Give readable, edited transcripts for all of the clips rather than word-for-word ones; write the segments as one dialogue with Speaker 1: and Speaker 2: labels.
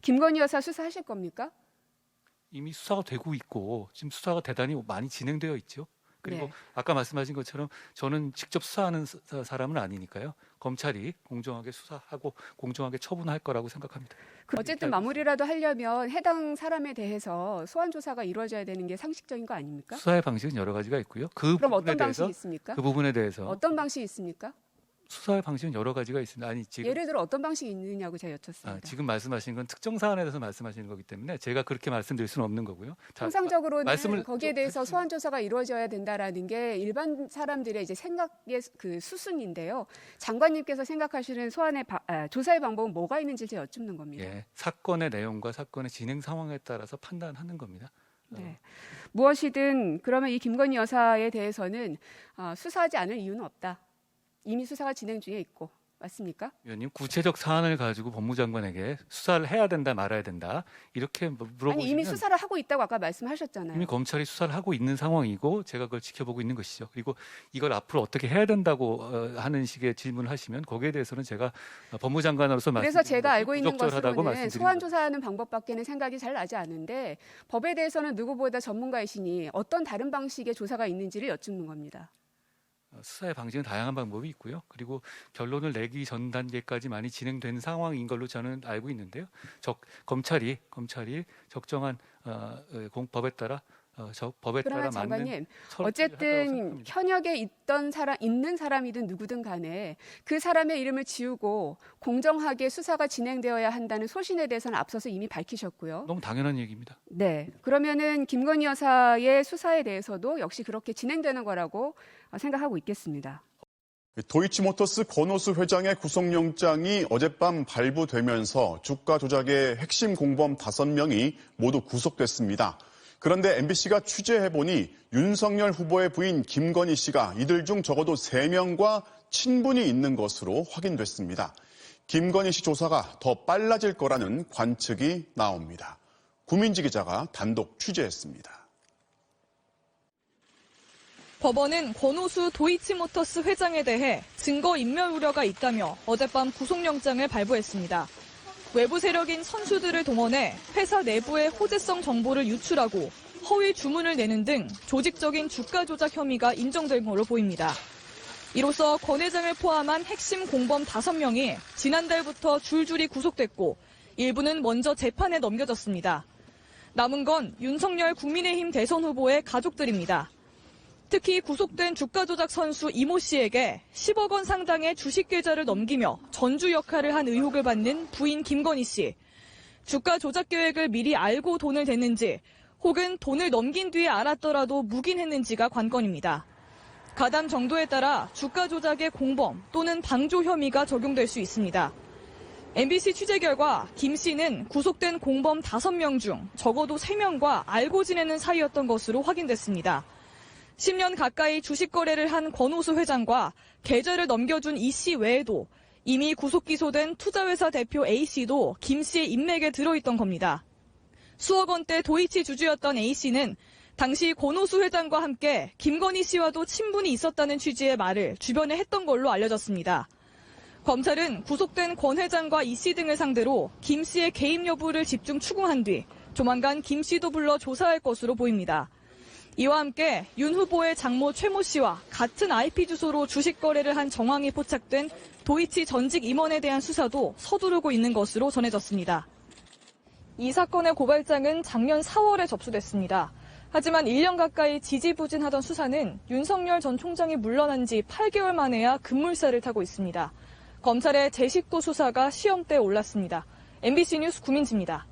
Speaker 1: 김건희 여사 수사하실 겁니까?
Speaker 2: 이미 수사가 되고 있고 지금 수사가 대단히 많이 진행되어 있죠. 그리고
Speaker 1: 네.
Speaker 2: 아까 말씀하신 것처럼 저는 직접 수사하는 사람은 아니니까요. 검찰이 공정하게 수사하고 공정하게 처분할 거라고 생각합니다.
Speaker 1: 어쨌든 마무리라도 하려면 해당 사람에 대해서 소환 조사가 이루어져야 되는 게 상식적인 거 아닙니까?
Speaker 2: 수사의 방식은 여러 가지가 있고요.
Speaker 1: 그럼 어떤 방식이 있습니까?
Speaker 2: 그 부분에 대해서
Speaker 1: 어떤 방식이 있습니까?
Speaker 2: 수사의 방식은 여러 가지가 있습니다. 아니 지금
Speaker 1: 예를 들어 어떤 방식이 있느냐고 제가 여쭙습니다.
Speaker 2: 지금 말씀하신 건 특정 사안에 대해서 말씀하시는 거기 때문에 제가 그렇게 말씀드릴 수는 없는 거고요.
Speaker 1: 통상적으로는 거기에 대해서 소환 조사가 이루어져야 된다라는 게 일반 사람들의 이제 생각의 그 수순인데요. 장관님께서 생각하시는 조사의 방법은 뭐가 있는지 제가 여쭙는 겁니다.
Speaker 2: 예, 사건의 내용과 사건의 진행 상황에 따라서 판단하는 겁니다.
Speaker 1: 네. 무엇이든 그러면 이 김건희 여사에 대해서는 수사하지 않을 이유는 없다. 이미 수사가 진행 중에 있고 맞습니까?
Speaker 2: 위원님, 구체적 사안을 가지고 법무장관에게 수사를 해야 된다 말아야 된다 이렇게 물어보시면
Speaker 1: 아니 이미 수사를 하고 있다고 아까 말씀하셨잖아요.
Speaker 2: 이미 검찰이 수사를 하고 있는 상황이고 제가 그걸 지켜보고 있는 것이죠. 그리고 이걸 앞으로 어떻게 해야 된다고 하는 식의 질문을 하시면 거기에 대해서는 제가 법무장관으로서
Speaker 1: 그래서 제가 알고 있는 것으로는 소환
Speaker 2: 겁니다.
Speaker 1: 조사하는 방법밖에는 생각이 잘 나지 않은데 법에 대해서는 누구보다 전문가이시니 어떤 다른 방식의 조사가 있는지를 여쭙는 겁니다.
Speaker 2: 수사의 방식은 다양한 방법이 있고요. 그리고 결론을 내기 전 단계까지 많이 진행된 상황인 걸로 저는 알고 있는데요. 검찰이 적정한 법에 따라
Speaker 1: 그러나 장관님, 어쨌든 현역에 있는 사람이든 누구든 간에 그 사람의 이름을 지우고 공정하게 수사가 진행되어야 한다는 소신에 대해서는 앞서서 이미 밝히셨고요.
Speaker 2: 너무 당연한 얘기입니다.
Speaker 1: 네, 그러면은 김건희 여사의 수사에 대해서도 역시 그렇게 진행되는 거라고 생각하고 있겠습니다.
Speaker 3: 도이치모터스 권오수 회장의 구속영장이 어젯밤 발부되면서 주가 조작의 핵심 공범 5명이 모두 구속됐습니다. 그런데 MBC가 취재해보니 윤석열 후보의 부인 김건희 씨가 이들 중 적어도 3명과 친분이 있는 것으로 확인됐습니다. 김건희 씨 조사가 더 빨라질 거라는 관측이 나옵니다. 구민지 기자가 단독 취재했습니다.
Speaker 4: 법원은 권오수 도이치모터스 회장에 대해 증거인멸 우려가 있다며 어젯밤 구속영장을 발부했습니다. 외부 세력인 선수들을 동원해 회사 내부의 호재성 정보를 유출하고 허위 주문을 내는 등 조직적인 주가 조작 혐의가 인정된 것으로 보입니다. 이로써 권 회장을 포함한 핵심 공범 5명이 지난달부터 줄줄이 구속됐고 일부는 먼저 재판에 넘겨졌습니다. 남은 건 윤석열 국민의힘 대선 후보의 가족들입니다. 특히 구속된 주가 조작 선수 이모 씨에게 10억 원 상당의 주식 계좌를 넘기며 전주 역할을 한 의혹을 받는 부인 김건희 씨. 주가 조작 계획을 미리 알고 돈을 댔는지 혹은 돈을 넘긴 뒤에 알았더라도 묵인했는지가 관건입니다. 가담 정도에 따라 주가 조작의 공범 또는 방조 혐의가 적용될 수 있습니다. MBC 취재 결과 김 씨는 구속된 공범 5명 중 적어도 3명과 알고 지내는 사이였던 것으로 확인됐습니다. 10년 가까이 주식 거래를 한 권오수 회장과 계좌를 넘겨준 이 씨 외에도 이미 구속 기소된 투자회사 대표 A 씨도 김 씨의 인맥에 들어있던 겁니다. 수억 원대 도이치 주주였던 A 씨는 당시 권오수 회장과 함께 김건희 씨와도 친분이 있었다는 취지의 말을 주변에 했던 걸로 알려졌습니다. 검찰은 구속된 권 회장과 이 씨 등을 상대로 김 씨의 개입 여부를 집중 추궁한 뒤 조만간 김 씨도 불러 조사할 것으로 보입니다. 이와 함께 윤 후보의 장모 최모 씨와 같은 IP 주소로 주식 거래를 한 정황이 포착된 도이치 전직 임원에 대한 수사도 서두르고 있는 것으로 전해졌습니다. 이 사건의 고발장은 작년 4월에 접수됐습니다. 하지만 1년 가까이 지지부진하던 수사는 윤석열 전 총장이 물러난 지 8개월 만에야 급물살을 타고 있습니다. 검찰의 제19 수사가 시험대에 올랐습니다. MBC 뉴스 구민지입니다.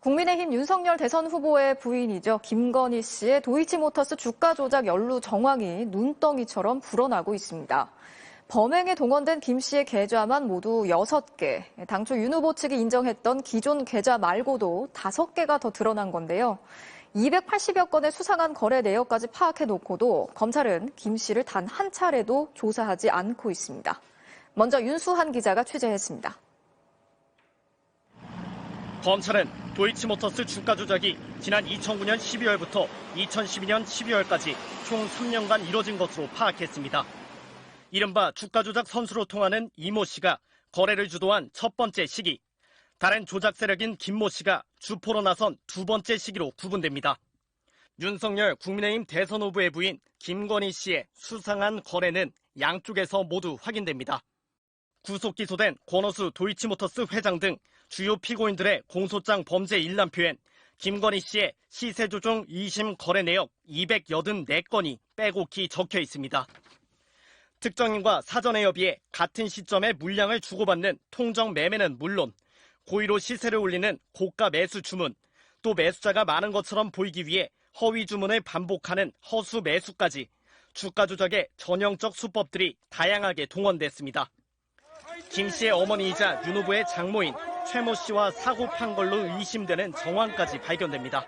Speaker 5: 국민의힘 윤석열 대선 후보의 부인이죠. 김건희 씨의 도이치모터스 주가 조작 연루 정황이 눈덩이처럼 불어나고 있습니다. 범행에 동원된 김 씨의 계좌만 모두 6개, 당초 윤 후보 측이 인정했던 기존 계좌 말고도 5개가 더 드러난 건데요. 280여 건의 수상한 거래 내역까지 파악해놓고도 검찰은 김 씨를 단 한 차례도 조사하지 않고 있습니다. 먼저 윤수한 기자가 취재했습니다.
Speaker 6: 검찰은 도이치모터스 주가 조작이 지난 2009년 12월부터 2012년 12월까지 총 3년간 이뤄진 것으로 파악했습니다. 이른바 주가 조작 선수로 통하는 이모 씨가 거래를 주도한 첫 번째 시기, 다른 조작 세력인 김모 씨가 주포로 나선 두 번째 시기로 구분됩니다. 윤석열 국민의힘 대선 후보의 부인 김건희 씨의 수상한 거래는 양쪽에서 모두 확인됩니다. 구속 기소된 권오수 도이치모터스 회장 등 주요 피고인들의 공소장 범죄 일람표엔 김건희 씨의 시세 조종 2심 거래 내역 284건이 빼곡히 적혀 있습니다. 특정인과 사전에 협의해 같은 시점에 물량을 주고받는 통정 매매는 물론 고의로 시세를 올리는 고가 매수 주문, 또 매수자가 많은 것처럼 보이기 위해 허위 주문을 반복하는 허수 매수까지 주가 조작의 전형적 수법들이 다양하게 동원됐습니다. 김 씨의 어머니이자 윤 후보의 장모인 최모 씨와 사고 판 걸로 의심되는 정황까지 발견됩니다.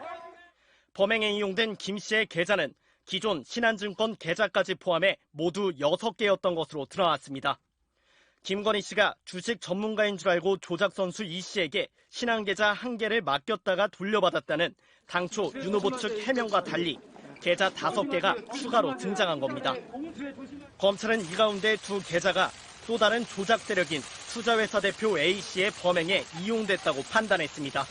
Speaker 6: 범행에 이용된 김 씨의 계좌는 기존 신한증권 계좌까지 포함해 모두 6개였던 것으로 드러났습니다. 김건희 씨가 주식 전문가인 줄 알고 조작 선수 이 씨에게 신한계좌 1개를 맡겼다가 돌려받았다는 당초 윤 후보 측 해명과 달리 계좌 5개가 추가로 등장한 겁니다. 검찰은 이 가운데 두 계좌가 또 다른 조작 세력인 투자회사 대표 A씨의 범행에 이용됐다고 판단했습니다.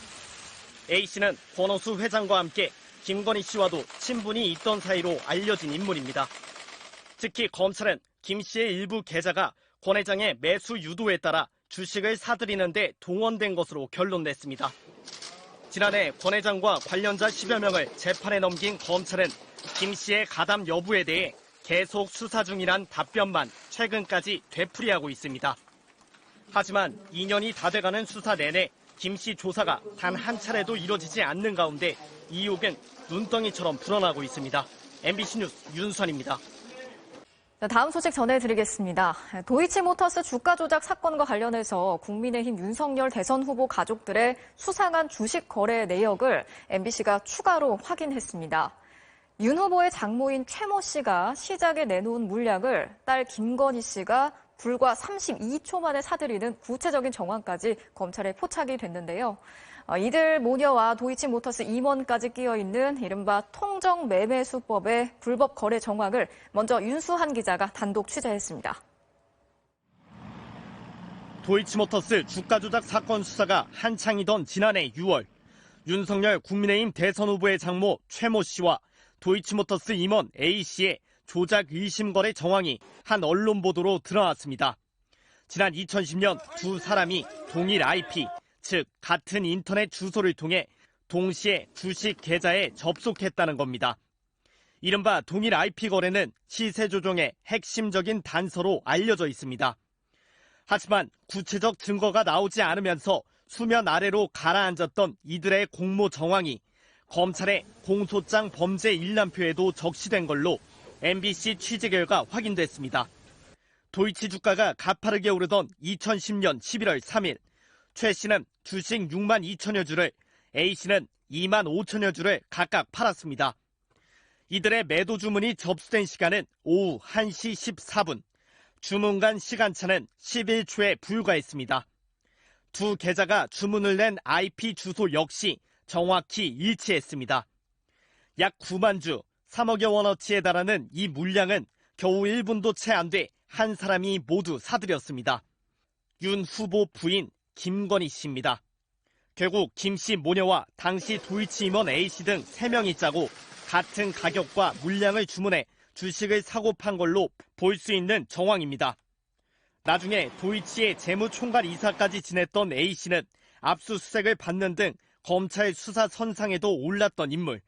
Speaker 6: A씨는 권오수 회장과 함께 김건희 씨와도 친분이 있던 사이로 알려진 인물입니다. 특히 검찰은 김 씨의 일부 계좌가 권 회장의 매수 유도에 따라 주식을 사들이는 데 동원된 것으로 결론냈습니다. 지난해 권 회장과 관련자 10여 명을 재판에 넘긴 검찰은 김 씨의 가담 여부에 대해 계속 수사 중이란 답변만 최근까지 되풀이하고 있습니다. 하지만 2년이 다 돼가는 수사 내내 김 씨 조사가 단 한 차례도 이뤄지지 않는 가운데 의혹은 눈덩이처럼 불어나고 있습니다. MBC 뉴스 윤수환입니다.
Speaker 5: 다음 소식 전해드리겠습니다. 도이치모터스 주가 조작 사건과 관련해서 국민의힘 윤석열 대선 후보 가족들의 수상한 주식 거래 내역을 MBC가 추가로 확인했습니다. 윤 후보의 장모인 최모 씨가 시작에 내놓은 물량을 딸 김건희 씨가 불과 32초 만에 사들이는 구체적인 정황까지 검찰에 포착이 됐는데요. 이들 모녀와 도이치모터스 임원까지 끼어있는 이른바 통정매매 수법의 불법 거래 정황을 먼저 윤수한 기자가 단독 취재했습니다.
Speaker 6: 도이치모터스 주가 조작 사건 수사가 한창이던 지난해 6월, 윤석열 국민의힘 대선 후보의 장모 최모 씨와 도이치모터스 임원 A씨의 조작 의심 거래 정황이 한 언론 보도로 드러났습니다. 지난 2010년 두 사람이 동일 IP, 즉 같은 인터넷 주소를 통해 동시에 주식 계좌에 접속했다는 겁니다. 이른바 동일 IP 거래는 시세 조종의 핵심적인 단서로 알려져 있습니다. 하지만 구체적 증거가 나오지 않으면서 수면 아래로 가라앉았던 이들의 공모 정황이 검찰의 공소장 범죄 일람표에도 적시된 걸로 MBC 취재 결과 확인됐습니다. 도이치 주가가 가파르게 오르던 2010년 11월 3일, 최 씨는 주식 6만 2천여 주를, A 씨는 2만 5천여 주를 각각 팔았습니다. 이들의 매도 주문이 접수된 시간은 오후 1시 14분, 주문 간 시간차는 11초에 불과했습니다. 두 계좌가 주문을 낸 IP 주소 역시 정확히 일치했습니다. 약 9만 주, 3억여 원어치에 달하는 이 물량은 겨우 1분도 채 안 돼 한 사람이 모두 사들였습니다. 윤 후보 부인 김건희 씨입니다. 결국 김 씨 모녀와 당시 도이치 임원 A씨 등 3명이 짜고 같은 가격과 물량을 주문해 주식을 사고 판 걸로 볼 수 있는 정황입니다. 나중에 도이치의 재무총괄 이사까지 지냈던 A씨는 압수수색을 받는 등 검찰 수사 선상에도 올랐던 인물.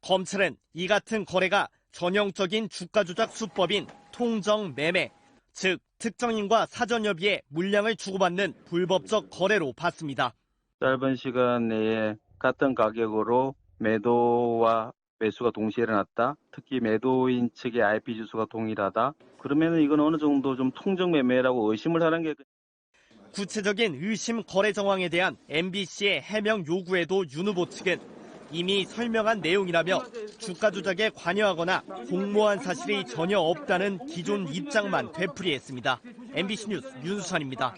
Speaker 6: 검찰은 이 같은 거래가 전형적인 주가 조작 수법인 통정 매매, 즉 특정인과 사전 협의에 물량을 주고받는 불법적 거래로 봤습니다.
Speaker 7: 짧은 시간 내에 같은 가격으로 매도와 매수가 동시에 일어났다. 특히 매도인 측의 IP 주소가 동일하다. 그러면 이건 어느 정도 좀 통정 매매라고 의심을 하는 게.
Speaker 6: 구체적인 의심 거래 정황에 대한 MBC의 해명 요구에도 윤 후보 측은 이미 설명한 내용이라며 주가 조작에 관여하거나 공모한 사실이 전혀 없다는 기존 입장만 되풀이했습니다. MBC 뉴스 윤수환입니다.